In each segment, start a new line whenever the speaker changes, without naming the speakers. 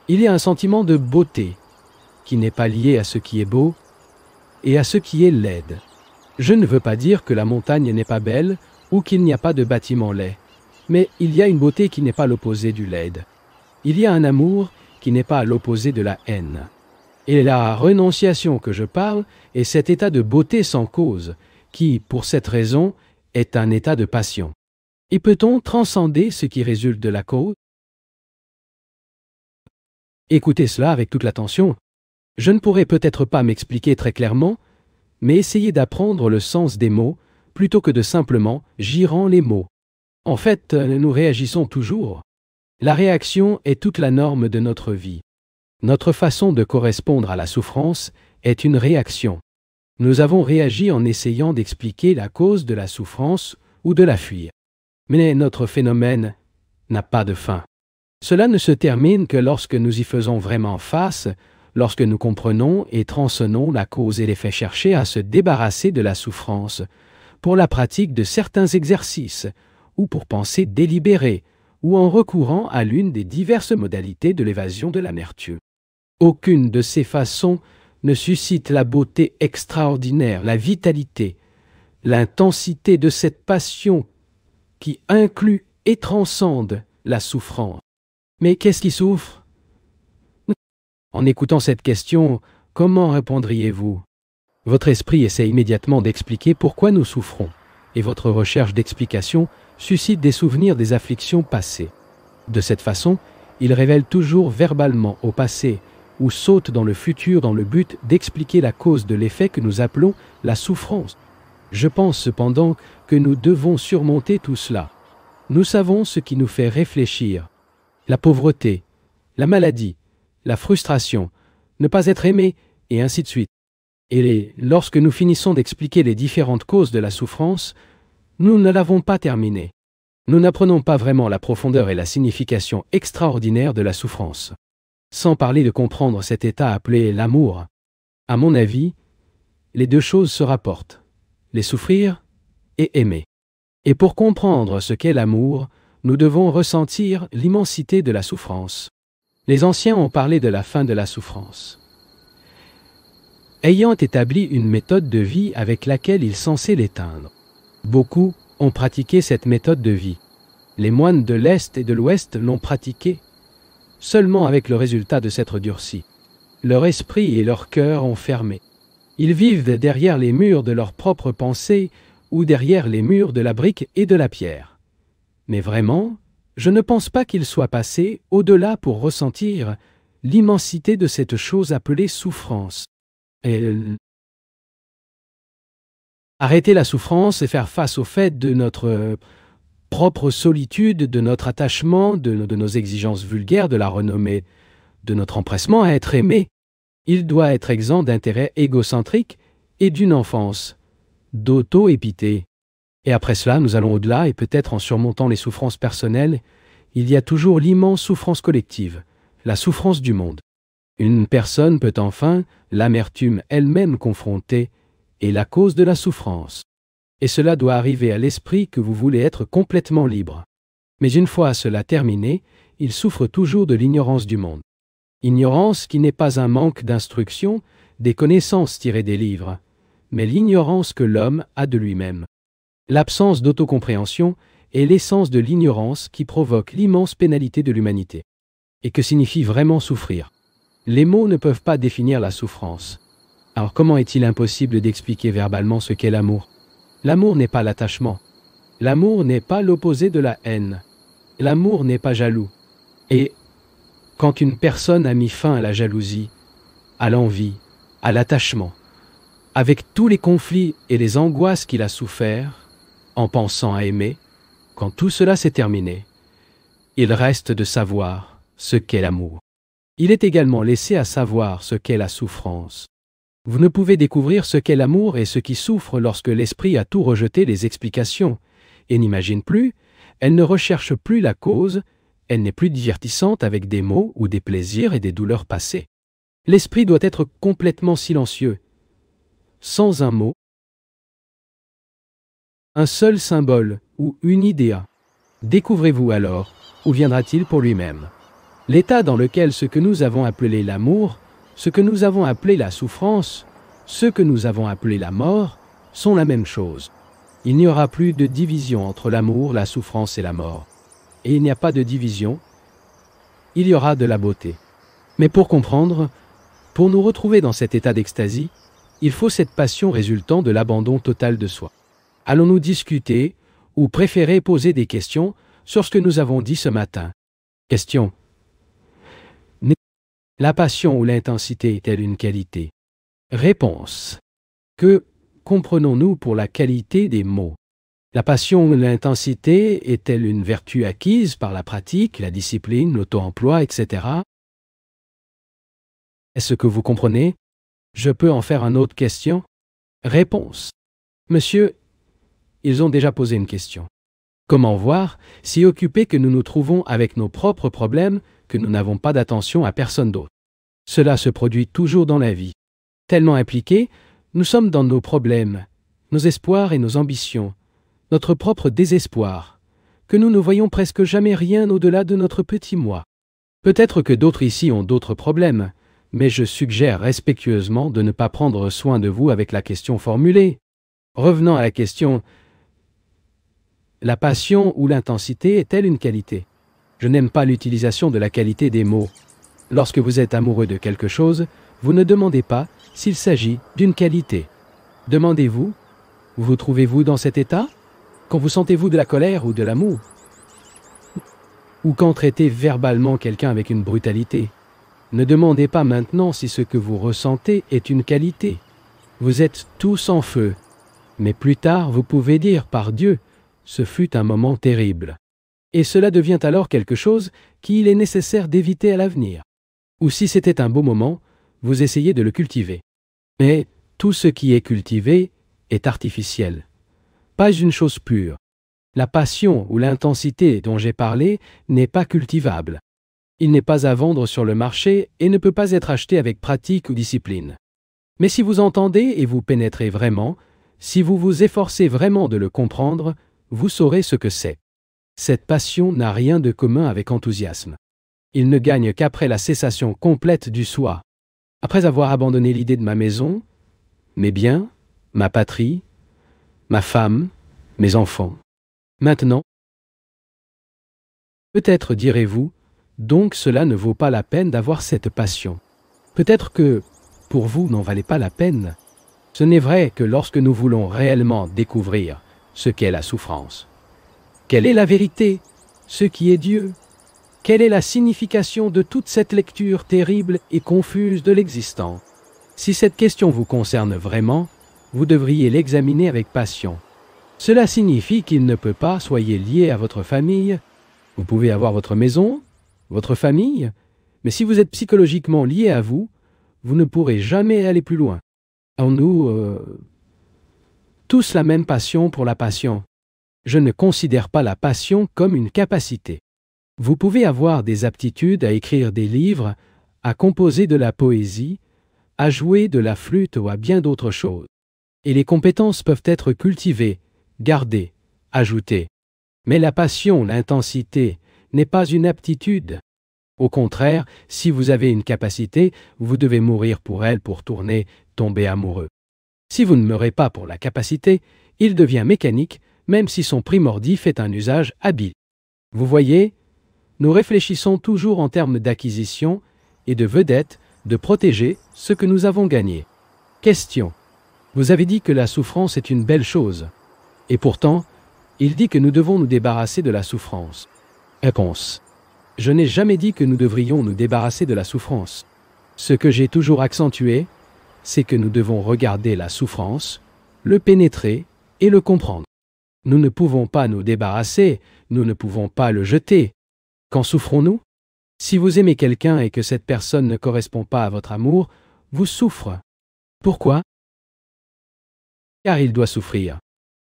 Il y a un sentiment de beauté qui n'est pas lié à ce qui est beau et à ce qui est laid. Je ne veux pas dire que la montagne n'est pas belle ou qu'il n'y a pas de bâtiments laids, mais il y a une beauté qui n'est pas l'opposé du laid. Il y a un amour qui n'est pas l'opposé de la haine. Et la renonciation que je parle est cet état de beauté sans cause, qui, pour cette raison, est un état de passion. Et peut-on transcender ce qui résulte de la cause? Écoutez cela avec toute l'attention. Je ne pourrai peut-être pas m'expliquer très clairement, mais essayez d'apprendre le sens des mots plutôt que de simplement girant les mots. En fait, nous réagissons toujours. La réaction est toute la norme de notre vie. Notre façon de correspondre à la souffrance est une réaction. Nous avons réagi en essayant d'expliquer la cause de la souffrance ou de la fuir. Mais notre phénomène n'a pas de fin. Cela ne se termine que lorsque nous y faisons vraiment face, lorsque nous comprenons et tronçonnons la cause et l'effet cherché à se débarrasser de la souffrance, pour la pratique de certains exercices, ou pour penser délibérée, ou en recourant à l'une des diverses modalités de l'évasion de l'amertume. Aucune de ces façons ne suscite la beauté extraordinaire, la vitalité, l'intensité de cette passion qui inclut et transcende la souffrance. Mais qu'est-ce qui souffre? En écoutant cette question, comment répondriez-vous? Votre esprit essaie immédiatement d'expliquer pourquoi nous souffrons, et votre recherche d'explication suscite des souvenirs des afflictions passées. De cette façon, il révèle toujours verbalement au passé ou saute dans le futur dans le but d'expliquer la cause de l'effet que nous appelons la souffrance. Je pense cependant que nous devons surmonter tout cela. Nous savons ce qui nous fait réfléchir. La pauvreté, la maladie, la frustration, ne pas être aimé, et ainsi de suite. Et lorsque nous finissons d'expliquer les différentes causes de la souffrance, nous ne l'avons pas terminé. Nous n'apprenons pas vraiment la profondeur et la signification extraordinaire de la souffrance. Sans parler de comprendre cet état appelé l'amour. À mon avis, les deux choses se rapportent, les souffrir et aimer. Et pour comprendre ce qu'est l'amour, nous devons ressentir l'immensité de la souffrance. Les anciens ont parlé de la fin de la souffrance. Ayant établi une méthode de vie avec laquelle ils censaient l'éteindre. Beaucoup ont pratiqué cette méthode de vie. Les moines de l'Est et de l'Ouest l'ont pratiquée, seulement avec le résultat de s'être durcis. Leur esprit et leur cœur ont fermé. Ils vivent derrière les murs de leurs propres pensées ou derrière les murs de la brique et de la pierre. Mais vraiment, je ne pense pas qu'ils soient passés au-delà pour ressentir l'immensité de cette chose appelée souffrance. Arrêter la souffrance et faire face au fait de notre propre solitude, de notre attachement, de nos exigences vulgaires, de la renommée, de notre empressement à être aimé. Il doit être exempt d'intérêts égocentriques et d'une enfance, d'auto-épité. Et après cela, nous allons au-delà et peut-être en surmontant les souffrances personnelles, il y a toujours l'immense souffrance collective, la souffrance du monde. Une personne peut enfin, l'amertume elle-même confrontée, est la cause de la souffrance. Et cela doit arriver à l'esprit que vous voulez être complètement libre. Mais une fois cela terminé, il souffre toujours de l'ignorance du monde. Ignorance qui n'est pas un manque d'instruction, des connaissances tirées des livres, mais l'ignorance que l'homme a de lui-même. L'absence d'autocompréhension est l'essence de l'ignorance qui provoque l'immense pénalité de l'humanité. Et que signifie vraiment souffrir? Les mots ne peuvent pas définir la souffrance. Alors comment est-il impossible d'expliquer verbalement ce qu'est l'amour? L'amour n'est pas l'attachement. L'amour n'est pas l'opposé de la haine. L'amour n'est pas jaloux. Et quand une personne a mis fin à la jalousie, à l'envie, à l'attachement, avec tous les conflits et les angoisses qu'il a souffert, en pensant à aimer, quand tout cela s'est terminé, il reste de savoir ce qu'est l'amour. Il est également laissé à savoir ce qu'est la souffrance. Vous ne pouvez découvrir ce qu'est l'amour et ce qui souffre lorsque l'esprit a tout rejeté les explications, et n'imagine plus, elle ne recherche plus la cause, elle n'est plus divertissante avec des mots ou des plaisirs et des douleurs passées. L'esprit doit être complètement silencieux, sans un mot, un seul symbole ou une idée. Découvrez-vous alors, où viendra-t-il pour lui-même? L'état dans lequel ce que nous avons appelé l'amour, ce que nous avons appelé la souffrance, ce que nous avons appelé la mort, sont la même chose. Il n'y aura plus de division entre l'amour, la souffrance et la mort. Et il n'y a pas de division, il y aura de la beauté. Mais pour comprendre, pour nous retrouver dans cet état d'extasie, il faut cette passion résultant de l'abandon total de soi. Allons-nous discuter ou préférer poser des questions sur ce que nous avons dit ce matin? Question. La passion ou l'intensité est-elle une qualité? Réponse. Que comprenons-nous pour la qualité des mots? La passion ou l'intensité est-elle une vertu acquise par la pratique, la discipline, l'auto-emploi, etc.? Est-ce que vous comprenez? Je peux en faire une autre question? Réponse. Monsieur, ils ont déjà posé une question. Comment voir, si occupés que nous nous trouvons avec nos propres problèmes, que nous n'avons pas d'attention à personne d'autre? Cela se produit toujours dans la vie. Tellement impliqués, nous sommes dans nos problèmes, nos espoirs et nos ambitions, notre propre désespoir, que nous ne voyons presque jamais rien au-delà de notre petit moi. Peut-être que d'autres ici ont d'autres problèmes, mais je suggère respectueusement de ne pas prendre soin de vous avec la question formulée. Revenons à la question. La passion ou l'intensité est-elle une qualité? Je n'aime pas l'utilisation de la qualité des mots. Lorsque vous êtes amoureux de quelque chose, vous ne demandez pas s'il s'agit d'une qualité. Demandez-vous, vous trouvez-vous dans cet état? Quand vous sentez-vous de la colère ou de l'amour? Ou quand traitez verbalement quelqu'un avec une brutalité? Ne demandez pas maintenant si ce que vous ressentez est une qualité. Vous êtes tous en feu. Mais plus tard, vous pouvez dire, par Dieu, ce fut un moment terrible. Et cela devient alors quelque chose qu'il est nécessaire d'éviter à l'avenir. Ou si c'était un beau moment, vous essayez de le cultiver. Mais tout ce qui est cultivé est artificiel. Pas une chose pure. La passion ou l'intensité dont j'ai parlé n'est pas cultivable. Il n'est pas à vendre sur le marché et ne peut pas être acheté avec pratique ou discipline. Mais si vous entendez et vous pénétrez vraiment, si vous vous efforcez vraiment de le comprendre, vous saurez ce que c'est. Cette passion n'a rien de commun avec enthousiasme. Il ne gagne qu'après la cessation complète du soi. Après avoir abandonné l'idée de ma maison, mes biens, ma patrie, ma femme, mes enfants. Maintenant, peut-être direz-vous, donc cela ne vaut pas la peine d'avoir cette passion. Peut-être que, pour vous, n'en valait pas la peine. Ce n'est vrai que lorsque nous voulons réellement découvrir ce qu'est la souffrance. Quelle est la vérité? Ce qui est Dieu? Quelle est la signification de toute cette lecture terrible et confuse de l'existence? Si cette question vous concerne vraiment, vous devriez l'examiner avec passion. Cela signifie qu'il ne peut pas soyez lié à votre famille. Vous pouvez avoir votre maison, votre famille, mais si vous êtes psychologiquement lié à vous, vous ne pourrez jamais aller plus loin. Avons-nous tous la même passion pour la passion? Je ne considère pas la passion comme une capacité. Vous pouvez avoir des aptitudes à écrire des livres, à composer de la poésie, à jouer de la flûte ou à bien d'autres choses. Et les compétences peuvent être cultivées, gardées, ajoutées. Mais la passion, l'intensité, n'est pas une aptitude. Au contraire, si vous avez une capacité, vous devez mourir pour elle pour tomber amoureux. Si vous ne meurez pas pour la capacité, il devient mécanique, même si son primordial fait un usage habile. Vous voyez, nous réfléchissons toujours en termes d'acquisition et de vedette, de protéger ce que nous avons gagné. Question. Vous avez dit que la souffrance est une belle chose. Et pourtant, il dit que nous devons nous débarrasser de la souffrance. Réponse. Je n'ai jamais dit que nous devrions nous débarrasser de la souffrance. Ce que j'ai toujours accentué, c'est que nous devons regarder la souffrance, le pénétrer et le comprendre. Nous ne pouvons pas nous débarrasser, nous ne pouvons pas le jeter. Qu'en souffrons-nous? Si vous aimez quelqu'un et que cette personne ne correspond pas à votre amour, vous souffrez. Pourquoi? Car il doit souffrir.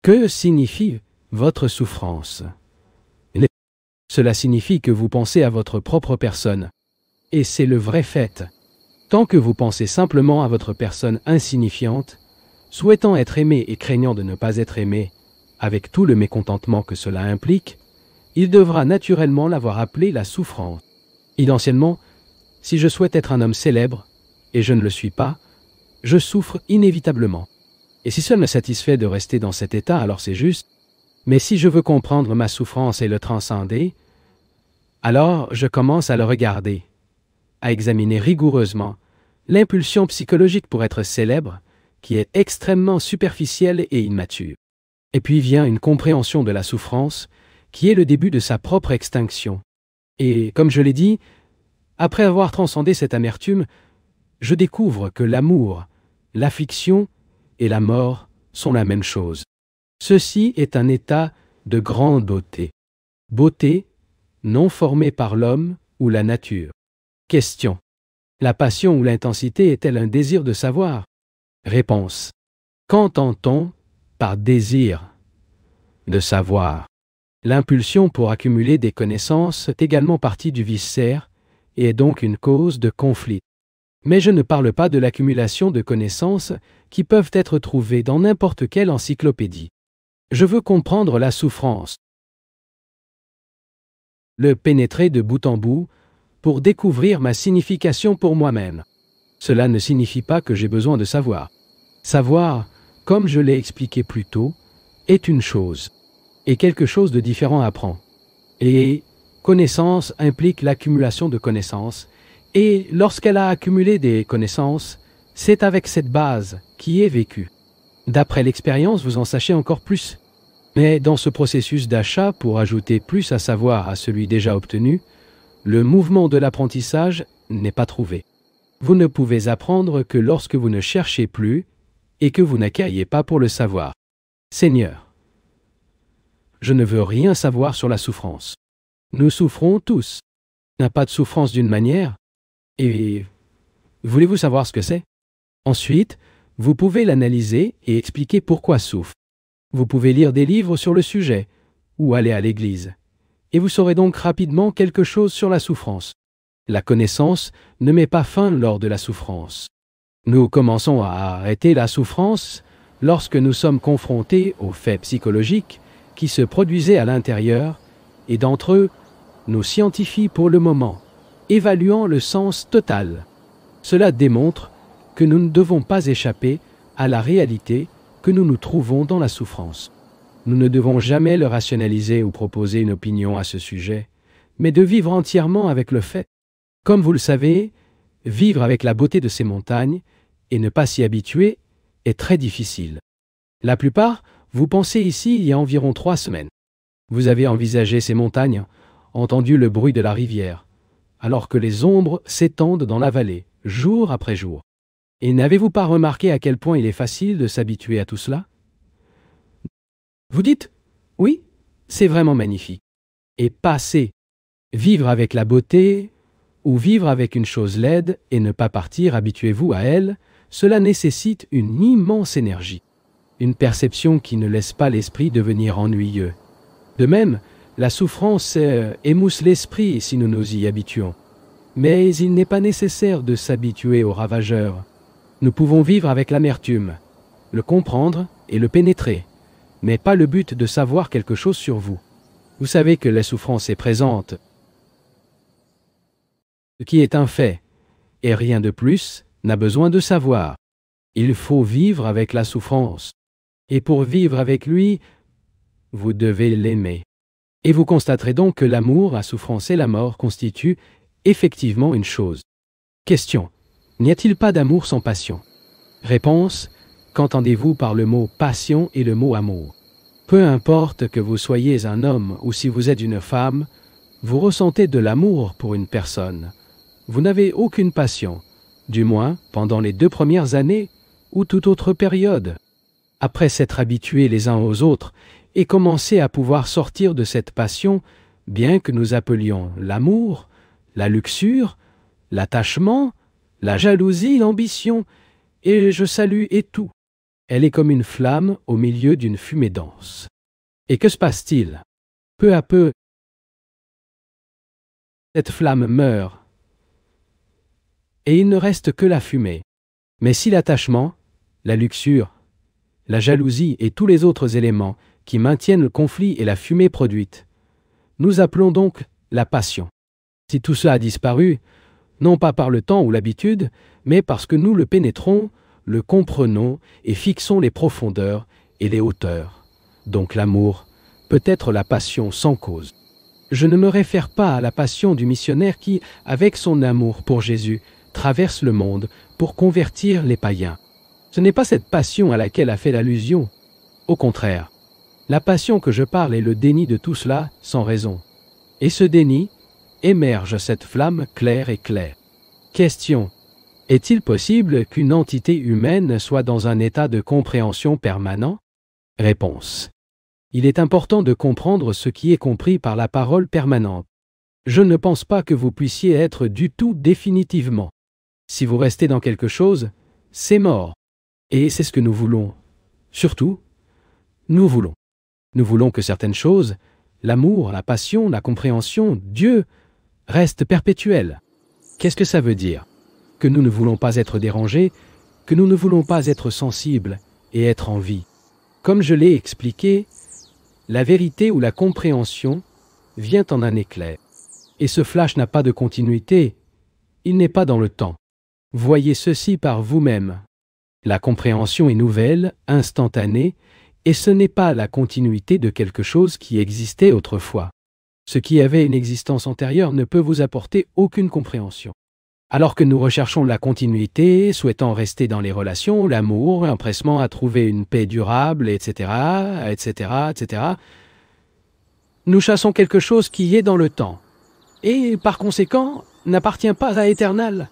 Que signifie votre souffrance? Cela signifie que vous pensez à votre propre personne. Et c'est le vrai fait. Tant que vous pensez simplement à votre personne insignifiante, souhaitant être aimé et craignant de ne pas être aimé, avec tout le mécontentement que cela implique, il devra naturellement l'avoir appelé la souffrance. Essentiellement, si je souhaite être un homme célèbre, et je ne le suis pas, je souffre inévitablement. Et si cela me satisfait de rester dans cet état, alors c'est juste. Mais si je veux comprendre ma souffrance et le transcender, alors je commence à le regarder, à examiner rigoureusement l'impulsion psychologique pour être célèbre, qui est extrêmement superficielle et immature. Et puis vient une compréhension de la souffrance, qui est le début de sa propre extinction. Et, comme je l'ai dit, après avoir transcendé cette amertume, je découvre que l'amour, l'affliction et la mort sont la même chose. Ceci est un état de grande beauté. Beauté non formée par l'homme ou la nature. Question. La passion ou l'intensité est-elle un désir de savoir? Réponse. Qu'entend-on par désir de savoir? L'impulsion pour accumuler des connaissances est également partie du viscère et est donc une cause de conflit. Mais je ne parle pas de l'accumulation de connaissances qui peuvent être trouvées dans n'importe quelle encyclopédie. Je veux comprendre la souffrance, le pénétrer de bout en bout pour découvrir ma signification pour moi-même. Cela ne signifie pas que j'ai besoin de savoir. Savoir, comme je l'ai expliqué plus tôt, est une chose, et quelque chose de différent apprend. Et connaissance implique l'accumulation de connaissances, et lorsqu'elle a accumulé des connaissances, c'est avec cette base qui est vécue. D'après l'expérience, vous en sachez encore plus. Mais dans ce processus d'achat, pour ajouter plus à savoir à celui déjà obtenu, le mouvement de l'apprentissage n'est pas trouvé. Vous ne pouvez apprendre que lorsque vous ne cherchez plus et que vous n'acquériez pas pour le savoir. Seigneur, je ne veux rien savoir sur la souffrance. Nous souffrons tous. N'a pas de souffrance d'une manière. Et voulez-vous savoir ce que c'est? Ensuite, vous pouvez l'analyser et expliquer pourquoi souffre. Vous pouvez lire des livres sur le sujet ou aller à l'église. Et vous saurez donc rapidement quelque chose sur la souffrance. La connaissance ne met pas fin lors de la souffrance. Nous commençons à arrêter la souffrance lorsque nous sommes confrontés aux faits psychologiques qui se produisaient à l'intérieur, et d'entre eux, nous scientifient pour le moment, évaluant le sens total. Cela démontre que nous ne devons pas échapper à la réalité que nous nous trouvons dans la souffrance. Nous ne devons jamais le rationaliser ou proposer une opinion à ce sujet, mais de vivre entièrement avec le fait. Comme vous le savez, vivre avec la beauté de ces montagnes et ne pas s'y habituer est très difficile. La plupart, vous pensez ici il y a environ 3 semaines. Vous avez envisagé ces montagnes, entendu le bruit de la rivière, alors que les ombres s'étendent dans la vallée, jour après jour. Et n'avez-vous pas remarqué à quel point il est facile de s'habituer à tout cela? Vous dites, oui, c'est vraiment magnifique. Et passer, vivre avec la beauté, ou vivre avec une chose laide et ne pas partir, habituez-vous à elle, cela nécessite une immense énergie. Une perception qui ne laisse pas l'esprit devenir ennuyeux. De même, la souffrance émousse l'esprit si nous nous y habituons. Mais il n'est pas nécessaire de s'habituer aux ravageurs. Nous pouvons vivre avec l'amertume, le comprendre et le pénétrer, mais pas le but de savoir quelque chose sur vous. Vous savez que la souffrance est présente, ce qui est un fait, et rien de plus n'a besoin de savoir. Il faut vivre avec la souffrance, et pour vivre avec lui, vous devez l'aimer. Et vous constaterez donc que l'amour, la souffrance et la mort constituent effectivement une chose. Question. N'y a-t-il pas d'amour sans passion? Réponse. Qu'entendez-vous par le mot passion et le mot amour? Peu importe que vous soyez un homme ou si vous êtes une femme, vous ressentez de l'amour pour une personne. Vous n'avez aucune passion, du moins pendant les 2 premières années ou toute autre période. Après s'être habitués les uns aux autres et commencer à pouvoir sortir de cette passion, bien que nous appelions l'amour, la luxure, l'attachement, la jalousie, l'ambition, et je salue et tout. Elle est comme une flamme au milieu d'une fumée dense. Et que se passe-t-il? Peu à peu, cette flamme meurt, et il ne reste que la fumée. Mais si l'attachement, la luxure, la jalousie et tous les autres éléments qui maintiennent le conflit et la fumée produite, nous appelons donc la passion. Si tout cela a disparu, non pas par le temps ou l'habitude, mais parce que nous le pénétrons, le comprenons et fixons les profondeurs et les hauteurs. Donc l'amour peut être la passion sans cause. Je ne me réfère pas à la passion du missionnaire qui, avec son amour pour Jésus, traverse le monde pour convertir les païens. Ce n'est pas cette passion à laquelle a fait allusion. Au contraire, la passion que je parle est le déni de tout cela sans raison. Et ce déni émerge cette flamme claire et claire. Question. Est-il possible qu'une entité humaine soit dans un état de compréhension permanent? Réponse. Il est important de comprendre ce qui est compris par la parole permanente. Je ne pense pas que vous puissiez être du tout définitivement. Si vous restez dans quelque chose, c'est mort. Et c'est ce que nous voulons. Surtout, nous voulons. Nous voulons que certaines choses, l'amour, la passion, la compréhension, Dieu, restent perpétuelles. Qu'est-ce que ça veut dire? Que nous ne voulons pas être dérangés, que nous ne voulons pas être sensibles et être en vie. Comme je l'ai expliqué, la vérité ou la compréhension vient en un éclair. Et ce flash n'a pas de continuité, il n'est pas dans le temps. Voyez ceci par vous-même. La compréhension est nouvelle, instantanée, et ce n'est pas la continuité de quelque chose qui existait autrefois. Ce qui avait une existence antérieure ne peut vous apporter aucune compréhension. Alors que nous recherchons la continuité, souhaitant rester dans les relations, l'amour, l'empressement à trouver une paix durable, etc., nous chassons quelque chose qui est dans le temps, et par conséquent n'appartient pas à l'éternel.